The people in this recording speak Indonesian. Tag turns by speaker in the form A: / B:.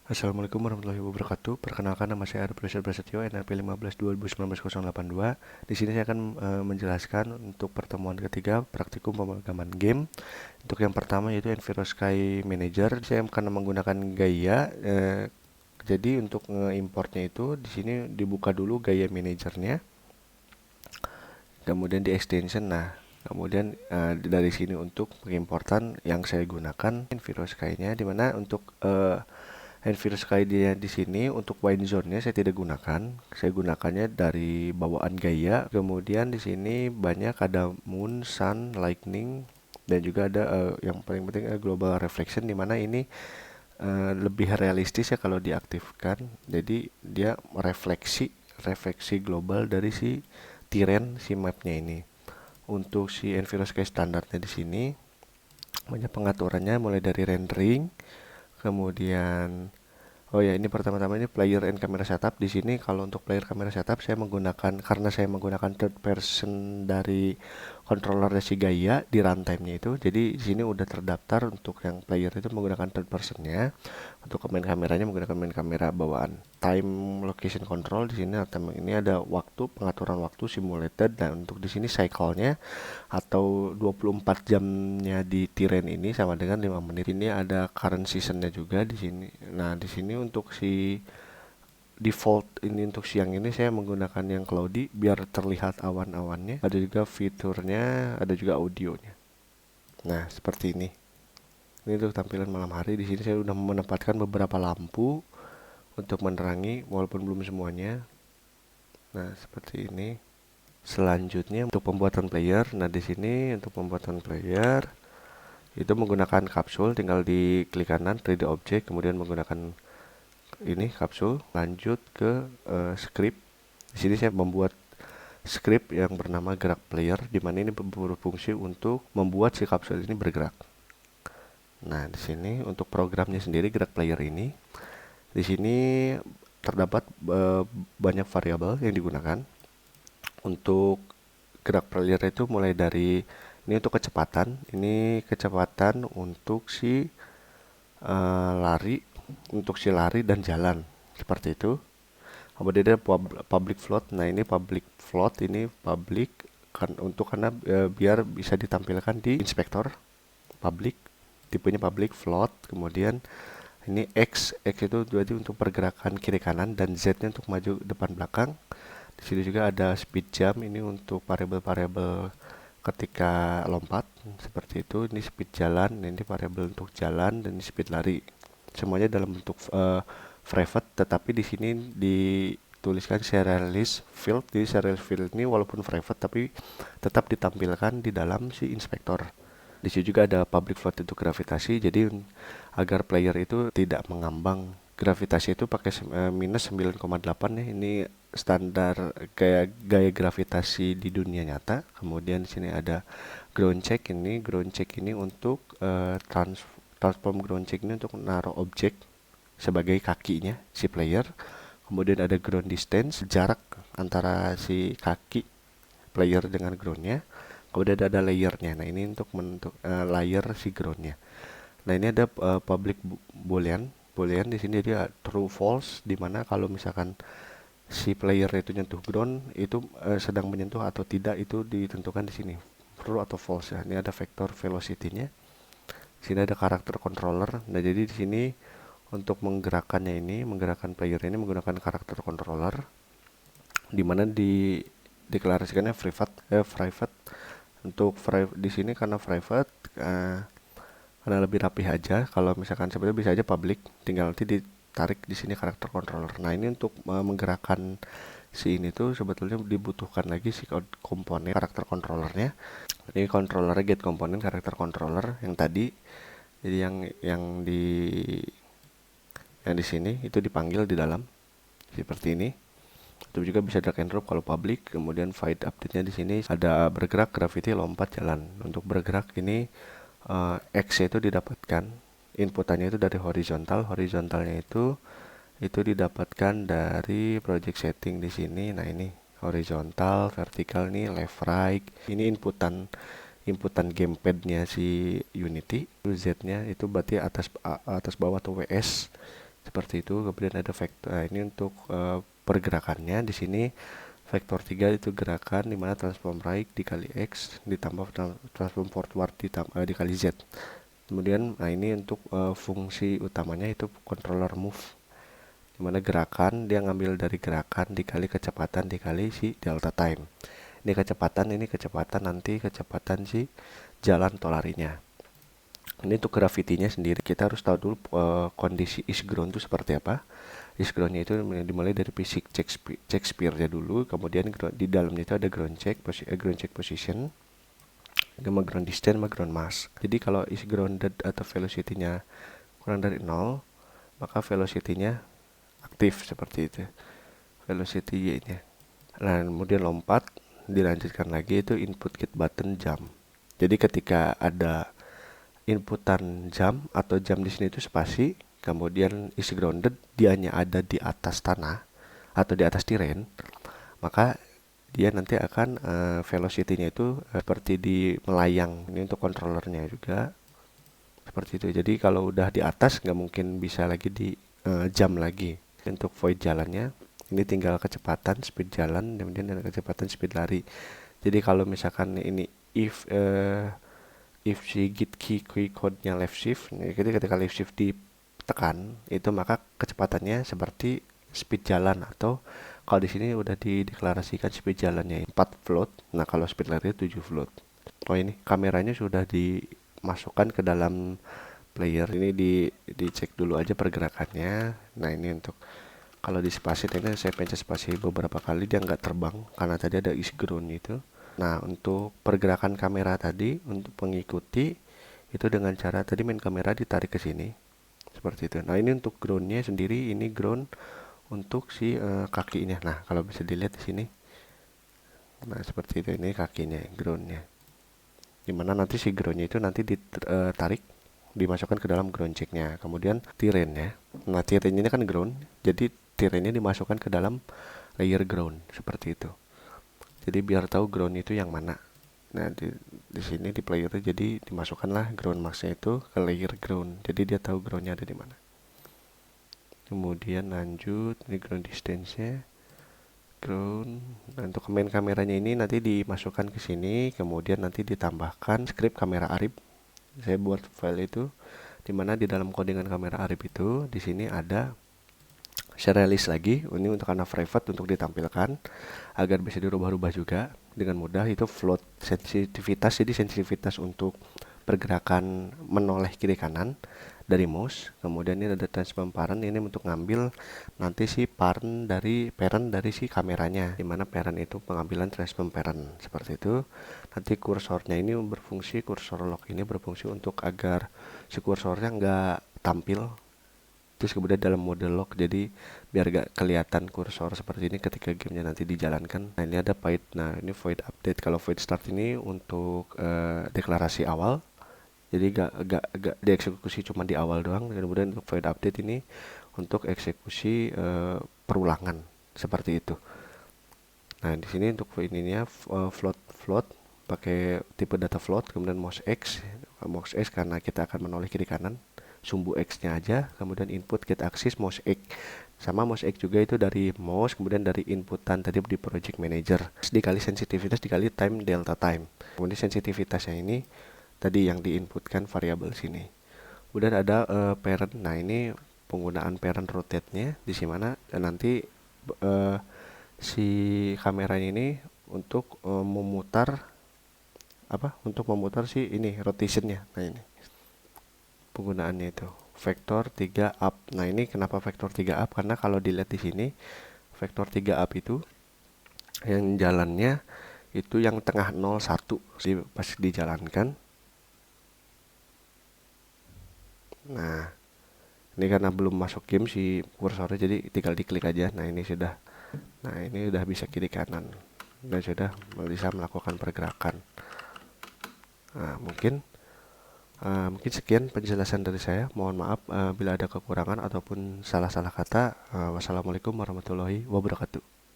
A: Assalamualaikum warahmatullahi wabarakatuh. Perkenalkan, nama saya Arif Prasetyo, NRP 15/2019-082. Di sini saya akan menjelaskan untuk pertemuan ketiga praktikum pemrograman game. Untuk yang pertama yaitu Envirosky Manager. Saya akan menggunakan Gaia. Jadi untuk importnya itu di sini dibuka dulu Gaia Managernya, kemudian di extension. Nah, kemudian dari sini untuk pengimportan yang saya gunakan Envirosky-nya, dimana untuk Envirus dia di sini untuk wine zone-nya saya tidak gunakan. Saya gunakannya dari bawaan Gaia. Kemudian di sini banyak ada moon, sun, lightning, dan juga ada yang paling penting global reflection, di mana ini lebih realistis ya kalau diaktifkan. Jadi dia refleksi global dari si terrain si mapnya ini. Untuk si Envirus standarnya di sini banyak pengaturannya mulai dari rendering. Kemudian, oh ya, ini pertama-tama ini player and camera setup. Di sini kalau untuk player camera setup saya menggunakan, karena saya menggunakan third person dari controller si Gaia di runtime-nya itu. Jadi di sini udah terdaftar untuk yang player itu menggunakan third person-nya. Untuk main kameranya menggunakan main kamera bawaan. Time location control di sini ini ada waktu, pengaturan waktu simulated, dan untuk di sini cycle-nya atau 24 jamnya di terrain ini sama dengan 5 menit. Ini ada current seasonnya juga di sini. Nah, di sini untuk si default ini untuk siang ini saya menggunakan yang cloudy biar terlihat awan-awannya. Ada juga fiturnya, ada juga audionya. Nah, seperti ini. Ini untuk tampilan malam hari. Di sini saya sudah menempatkan beberapa lampu untuk menerangi walaupun belum semuanya. Nah, seperti ini. Selanjutnya untuk pembuatan player. Nah, di sini untuk pembuatan player itu menggunakan kapsul, tinggal diklik kanan 3D object, kemudian menggunakan ini kapsul, lanjut ke script. Di sini saya membuat script yang bernama gerak player, di mana ini berfungsi untuk membuat si kapsul ini bergerak. Nah, di sini untuk programnya sendiri gerak player ini, di sini terdapat banyak variabel yang digunakan. Untuk gerak player itu mulai dari ini untuk kecepatan, ini kecepatan untuk si lari, untuk si lari dan jalan seperti itu. Kemudian ada public float. Nah, ini public float ini public kan untuk karena biar bisa ditampilkan di inspektor public, tipenya public float. Kemudian ini X itu berarti untuk pergerakan kiri kanan, dan Z-nya untuk maju depan belakang. Di sini juga ada speed jump, ini untuk variabel-variabel ketika lompat seperti itu. Ini speed jalan, ini variabel untuk jalan, dan ini speed lari. Semuanya dalam bentuk private, tetapi di sini dituliskan serialist field. Jadi serialist field ini walaupun private tapi tetap ditampilkan di dalam si inspektor. Di sini juga ada public float untuk gravitasi, jadi agar player itu tidak mengambang. Gravitasi itu pakai minus 9,8 ya. Ini standar kayak gaya gravitasi di dunia nyata. Kemudian di sini ada ground check. Ini ground check ini untuk transform ground check ini untuk naruh objek sebagai kakinya si player. Kemudian ada ground distance, jarak antara si kaki player dengan groundnya. Kemudian ada layernya. Nah, ini untuk layer si groundnya. Nah, ini ada public boolean. Boolean di sini dia true false, di mana kalau misalkan si player itu nyentuh ground itu sedang menyentuh atau tidak itu ditentukan di sini true atau false ya. Ini ada vector velocity-nya. Di sini ada karakter controller. Nah, jadi di sini untuk menggerakkannya ini, menggerakkan player ini menggunakan karakter controller, di mana dideklarasikannya private. Untuk di sini karena private, karena lebih rapih aja. Kalau misalkan sebenarnya bisa aja public, tinggal nanti ditarik di sini karakter controller. Nah, ini untuk menggerakkan si ini tuh sebetulnya dibutuhkan lagi si komponen karakter controllernya. Ini controllernya get komponen karakter controller yang tadi. Jadi yang di sini itu dipanggil di dalam seperti ini. Itu juga bisa drag and drop kalau public. Kemudian void update-nya di sini ada bergerak, gravity, lompat, jalan. Untuk bergerak ini X itu didapatkan inputannya itu dari horizontal. Horizontalnya itu didapatkan dari project setting di sini. Nah, ini horizontal, vertikal nih left right. Ini inputan gamepadnya si Unity. Z-nya itu berarti atas bawah atau WS seperti itu. Kemudian ada vektor, nah, ini untuk pergerakannya di sini vektor 3 itu gerakan dimana transform right dikali x ditambah transform forward dikali z. Kemudian nah ini untuk fungsi utamanya itu controller move, dimana gerakan dia ngambil dari gerakan dikali kecepatan dikali si delta time. Ini kecepatan nanti kecepatan si jalan atau larinya. Ini untuk gravitinya sendiri kita harus tahu dulu kondisi is ground itu seperti apa. Is groundnya itu dimulai dari fisik Shakespeare-nya dulu, kemudian di dalamnya itu ada ground check position, sama ground distance, sama ground mass. Jadi kalau is grounded atau velocity-nya kurang dari 0, maka velocity-nya aktif seperti itu. Velocity Y-nya. Nah, kemudian lompat, dilanjutkan lagi itu input get button jump. Jadi ketika ada inputan jam atau jam di sini itu spasi, kemudian is grounded, dianya ada di atas tanah atau di atas terrain, maka dia nanti akan velocity-nya itu seperti di melayang. Ini untuk controllernya juga seperti itu. Jadi kalau udah di atas nggak mungkin bisa lagi di jam lagi. Untuk void jalannya ini tinggal kecepatan speed jalan, kemudian ada kecepatan speed lari. Jadi kalau misalkan ini if si git key code-nya left shift, jadi ketika left shift ditekan itu maka kecepatannya seperti speed jalan, atau kalau di sini udah dideklarasikan speed jalannya 4 float. Nah, kalau speed lari 7 float. Oh, ini kameranya sudah dimasukkan ke dalam player. Ini dicek dulu aja pergerakannya. Nah, ini untuk kalau di spasi ini saya pencet spasi beberapa kali dia nggak terbang karena tadi ada is ground itu. Nah, untuk pergerakan kamera tadi untuk mengikuti itu dengan cara tadi main kamera ditarik ke sini seperti itu. Nah, ini untuk groundnya sendiri, ini ground untuk si kakinya. Nah, kalau bisa dilihat di sini, nah seperti itu, ini kakinya, groundnya. Dimana nanti si groundnya itu nanti ditarik, dimasukkan ke dalam ground checknya. Kemudian terrainnya, nah terrainnya ini kan ground, jadi terrainnya dimasukkan ke dalam layer ground seperti itu. Jadi biar tahu ground itu yang mana. Nah, di sini di player jadi dimasukkanlah ground max-nya itu ke layer ground. Jadi dia tahu groundnya ada di mana. Kemudian lanjut ini ground distance-nya. Ground. Nah, untuk main kameranya ini nanti dimasukkan ke sini, kemudian nanti ditambahkan script kamera Arib. Saya buat file itu dimana di dalam codingan kamera Arib itu di sini ada serialis lagi, ini untuk karena private untuk ditampilkan agar bisa dirubah-rubah juga dengan mudah. Itu float sensitivitas, jadi sensitivitas untuk pergerakan menoleh kiri kanan dari mouse. Kemudian ini ada transform parent, ini untuk ngambil nanti si parent dari si kameranya, dimana parent itu pengambilan transform parent seperti itu. Nanti kursornya ini berfungsi, kursor lock ini berfungsi untuk agar si kursornya nggak tampil. Terus kemudian dalam mode lock, jadi biar gak kelihatan kursor seperti ini ketika gamenya nanti dijalankan. Nah, ini ada void. Nah, ini void update. Kalau void start ini untuk deklarasi awal, jadi gak dieksekusi cuma di awal doang. Kemudian untuk void update ini untuk eksekusi perulangan seperti itu. Nah, di sini untuk ininya float pakai tipe data float, kemudian mouse X karena kita akan menoleh kiri kanan, sumbu X-nya aja, kemudian input get axis mouse X. Sama mouse X juga itu dari mouse, kemudian dari inputan tadi di project manager. Dikali sensitivitas dikali time delta time. Kemudian sensitivitasnya ini tadi yang diinputkan variabel sini. Kemudian ada parent. Nah, ini penggunaan parent rotate-nya di mana nanti si kameranya ini untuk memutar si ini rotationnya. Nah, ini penggunaannya itu vektor 3 up. Nah, ini kenapa vektor 3 up? Karena kalau dilihat di sini vektor 3 up itu yang jalannya itu yang tengah 01 pas dijalankan. Nah, ini karena belum masuk game si kursornya, jadi tinggal diklik aja. Nah, ini sudah. Nah, ini udah bisa kiri kanan dan sudah bisa melakukan pergerakan. Nah, mungkin sekian penjelasan dari saya. Mohon maaf bila ada kekurangan ataupun salah-salah kata. Wassalamualaikum warahmatullahi wabarakatuh.